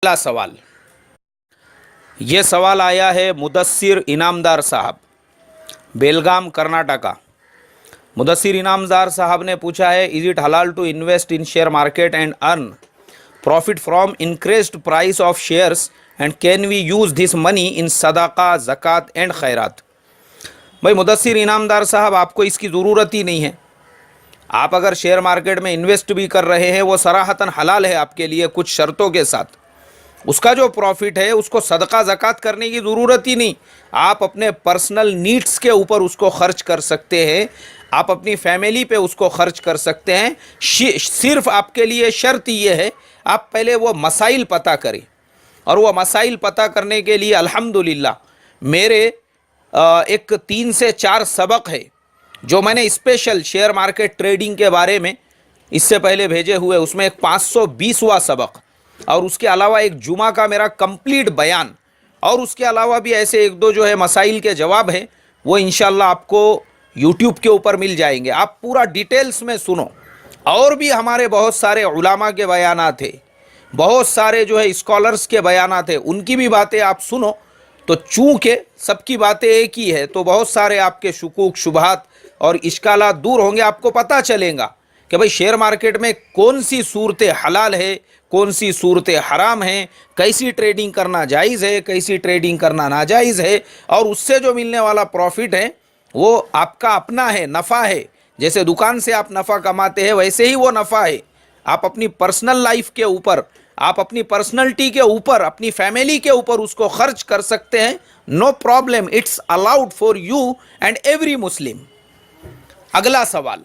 पहला सवाल, ये सवाल आया है मुदस्सिर इनामदार साहब, बेलगाम कर्नाटका। मुदस्सिर इनामदार साहब ने पूछा है, इज इट हलाल to invest in share market and earn profit from increased price of shares and can we use this money in सदाका, ज़कात एंड खैरात। भाई मुदस्सिर इनामदार साहब, आपको इसकी ज़रूरत ही नहीं है। आप अगर शेयर मार्केट में इन्वेस्ट भी कर रहे हैं वो सराहतन हलाल है आपके लिए, कुछ शर्तों के साथ। उसका जो प्रॉफिट है उसको सदका ज़कात करने की ज़रूरत ही नहीं। आप अपने पर्सनल नीड्स के ऊपर उसको खर्च कर सकते हैं, आप अपनी फैमिली पे उसको खर्च कर सकते हैं। सिर्फ आपके लिए शर्त ये है, आप पहले वो मसाइल पता करें। और वो मसाइल पता करने के लिए अल्हम्दुलिल्लाह मेरे एक 3 से 4 सबक है जो मैंने स्पेशल शेयर मार्केट ट्रेडिंग के बारे में इससे पहले भेजे हुए। उसमें एक 520वां सबक और उसके अलावा एक जुमा का मेरा कंप्लीट बयान, और उसके अलावा भी ऐसे 1-2 जो है मसाइल के जवाब हैं, वो इंशाल्लाह आपको यूट्यूब के ऊपर मिल जाएंगे। आप पूरा डिटेल्स में सुनो। और भी हमारे बहुत सारे उलामा के बयानात थे, बहुत सारे जो है स्कॉलर्स के बयानात थे, उनकी भी बातें आप सुनो। तो चूँकि सबकी बातें एक ही है तो बहुत सारे आपके शुकूक शुबहात और इश्कालात दूर होंगे। आपको पता चलेगा कि भाई शेयर मार्केट में कौन सी सूरतें हलाल है, कौन सी सूरतें हराम हैं, कैसी ट्रेडिंग करना जायज़ है, कैसी ट्रेडिंग करना नाजायज़ है, और उससे जो मिलने वाला प्रॉफिट है वो आपका अपना है, नफ़ा है। जैसे दुकान से आप नफ़ा कमाते हैं वैसे ही वो नफ़ा है। आप अपनी पर्सनल लाइफ के ऊपर, आप अपनी पर्सनैलिटी के ऊपर, अपनी फैमिली के ऊपर उसको खर्च कर सकते हैं। No problem, it's allowed for you and every Muslim. अगला सवाल,